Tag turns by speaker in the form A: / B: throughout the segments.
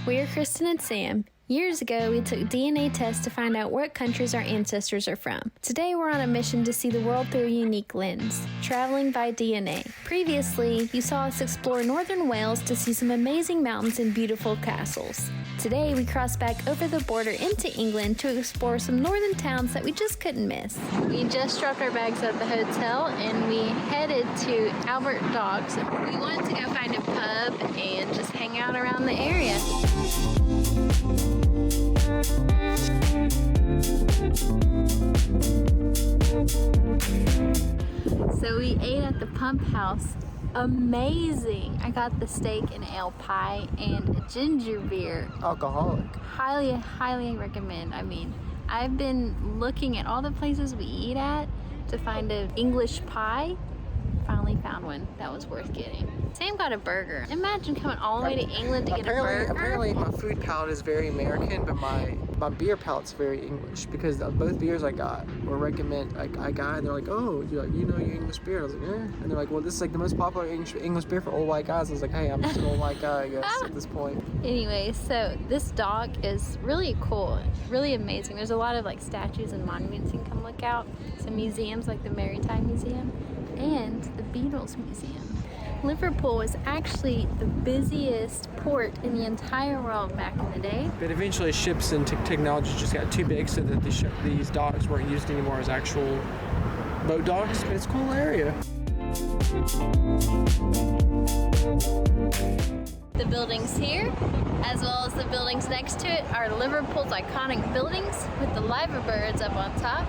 A: We're Kristen and Sam. Years ago, we took DNA tests to find out what countries our ancestors are from. Today, we're on a mission to see the world through a unique lens, traveling by DNA. Previously, you saw us explore northern Wales to see some amazing mountains and beautiful castles. Today, we cross back over the border into England to explore some northern towns that we just couldn't miss. We just dropped our bags at the hotel and we headed to Albert Docks. We wanted to go find a pub and just hang out around the area. So we ate at the Pump House. Amazing! I got the steak and ale pie and a ginger beer.
B: Alcoholic.
A: Highly recommend. I mean, I've been looking at all the places we eat at to find an English pie. Finally found one that was worth getting. Sam got a burger. Imagine coming all the way to England to get a burger.
B: Apparently my food palate is very American, but my beer palate's very English, because both beers I got were recommended. I got, and they're like, oh, you know your English beer. I was like, yeah. And they're like, well, this is like the most popular English beer for old white guys. I was like, hey, I'm just an old white guy, I guess, at this point.
A: Anyway, so this dock is really cool, really amazing. There's a lot of like statues and monuments you can come look out. Some museums like the Maritime Museum and the Beatles Museum. Liverpool was actually the busiest port in the entire world back in the day.
B: But eventually ships and technology just got too big so that these docks weren't used anymore as actual boat docks. But it's a cool area.
A: The buildings here, as well as the buildings next to it, are Liverpool's iconic buildings with the liverbirds up on top.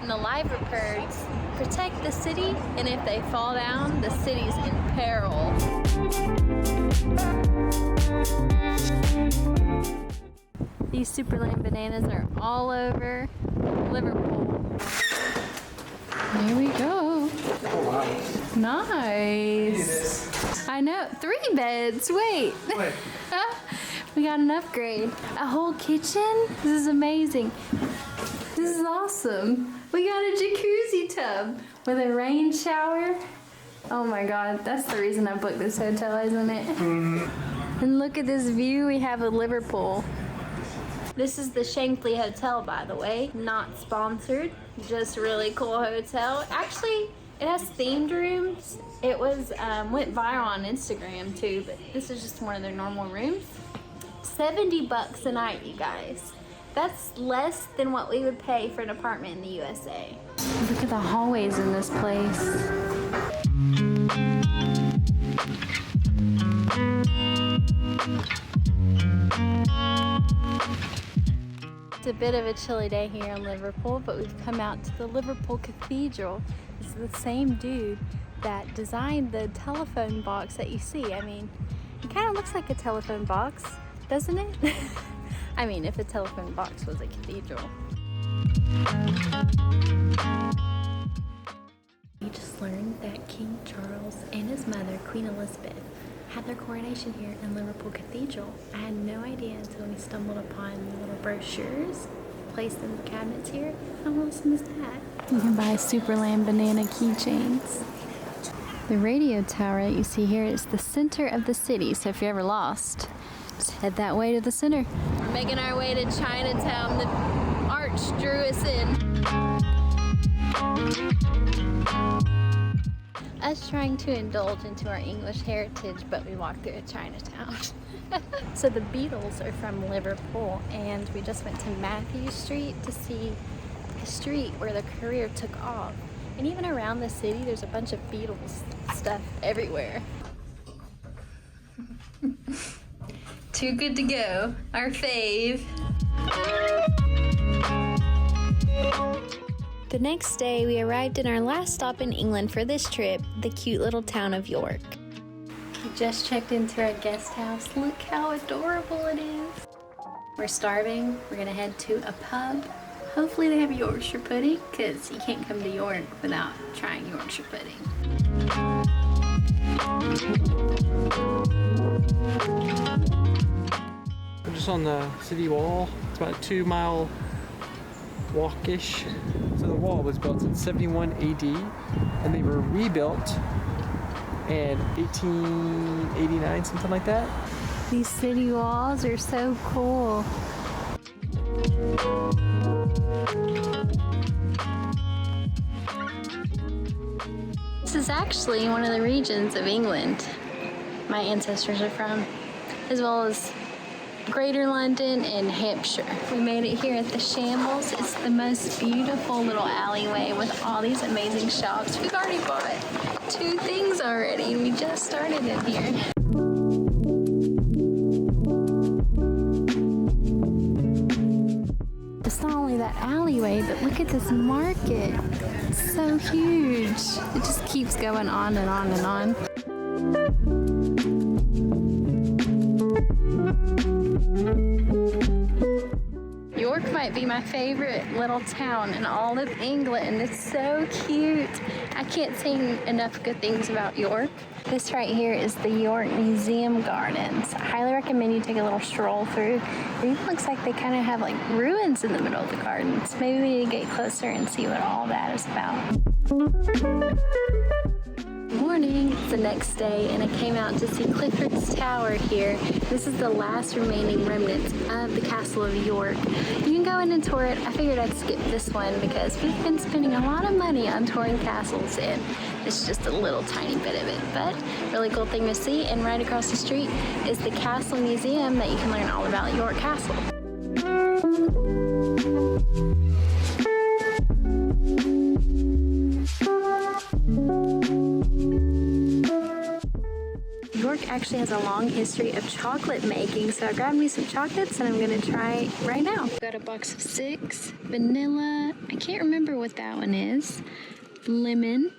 A: And the liverbirds protect the city, and if they fall down, the city's in peril. These Superland bananas are all over Liverpool. There we go.
B: Oh wow.
A: Nice. I know, 3 beds, wait. We got an upgrade. A whole kitchen? This is amazing. This is awesome. We got a jacuzzi tub with a rain shower. Oh my God, that's the reason I booked this hotel, isn't it? Mm-hmm. And look at this view we have of Liverpool. This is the Shankly Hotel, by the way. Not sponsored, just a really cool hotel. Actually, it has themed rooms. It was went viral on Instagram too, but this is just one of their normal rooms. $70 a night, you guys. That's less than what we would pay for an apartment in the USA. Look at the hallways in this place. It's a bit of a chilly day here in Liverpool, but we've come out to the Liverpool Cathedral. This is the same dude that designed the telephone box that you see. I mean, it kind of looks like a telephone box, doesn't it? I mean, if a telephone box was a cathedral. We just learned that King Charles and his mother, Queen Elizabeth, had their coronation here in Liverpool Cathedral. I had no idea until we stumbled upon the little brochures placed in the cabinets here. How awesome is that? You can buy Superland banana keychains. The radio tower that you see here is the center of the city, so if you're ever lost, just head that way to the center. We're making our way to Chinatown. The arch drew us in. Us trying to indulge into our English heritage, but we walked through a Chinatown. So the Beatles are from Liverpool, and we just went to Matthew Street to see the street where their career took off. And even around the city, there's a bunch of Beatles stuff everywhere. Too Good to Go, our fave. The next day, we arrived in our last stop in England for this trip, the cute little town of York. We just checked into our guest house. Look how adorable it is. We're starving. We're gonna head to a pub. Hopefully they have Yorkshire pudding, because you can't come to York without trying Yorkshire pudding.
B: I'm just on the city wall. It's about a 2-mile walkish. So the wall was built in 71 AD, and they were rebuilt in 1889, something like that.
A: These city walls are so cool. This is actually one of the regions of England my ancestors are from, as well as Greater London and Hampshire. We made it here at the Shambles. It's the most beautiful little alleyway with all these amazing shops. We've already bought 2 things already, and we just started in here. It's not only that alleyway, but look at this market. It's so huge. It just keeps going on and on and on. York might be my favorite little town in all of England. It's so cute. I can't say enough good things about York. This right here is the York Museum Gardens. I highly recommend you take a little stroll through. It even looks like they kind of have like ruins in the middle of the gardens. Maybe we need to get closer and see what all that is about. Morning, it's the next day, and I came out to see Clifford's Tower here. This is the last remaining remnants of the Castle of York. You can go in and tour it. I figured I'd skip this one because we've been spending a lot of money on touring castles, and it's just a little tiny bit of it, but really cool thing to see. And right across the street is the Castle Museum that you can learn all about York Castle. York actually has a long history of chocolate making, so I grabbed me some chocolates and I'm gonna try right now. Got a box of 6, vanilla, I can't remember what that one is, lemon,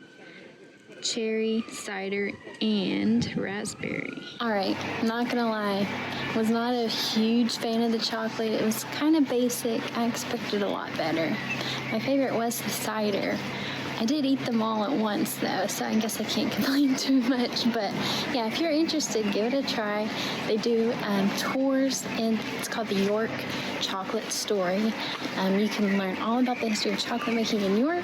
A: cherry, cider, and raspberry. Alright, not gonna lie, was not a huge fan of the chocolate. It was kind of basic. I expected a lot better. My favorite was the cider. I did eat them all at once though, so I guess I can't complain too much, but yeah, if you're interested, give it a try. They do tours, and it's called the York Chocolate Story. You can learn all about the history of chocolate making in York,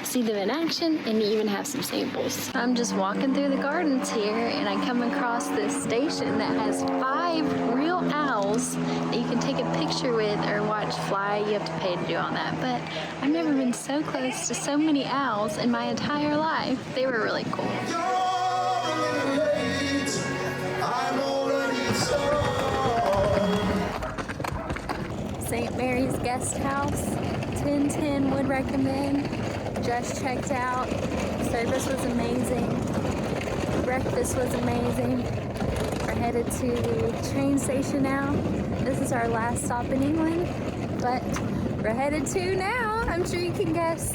A: see them in action, and you even have some samples. I'm just walking through the gardens here, and I come across this station that has 5 real owls that you can take a picture with or watch fly. You have to pay to do all that, but I've never been so close to so many owls in my entire life. They were really cool. St. Mary's Guest House, 1010 would recommend. Just checked out. Service was amazing. Breakfast was amazing. We're headed to the train station now. This is our last stop in England, but we're headed to now. I'm sure you can guess.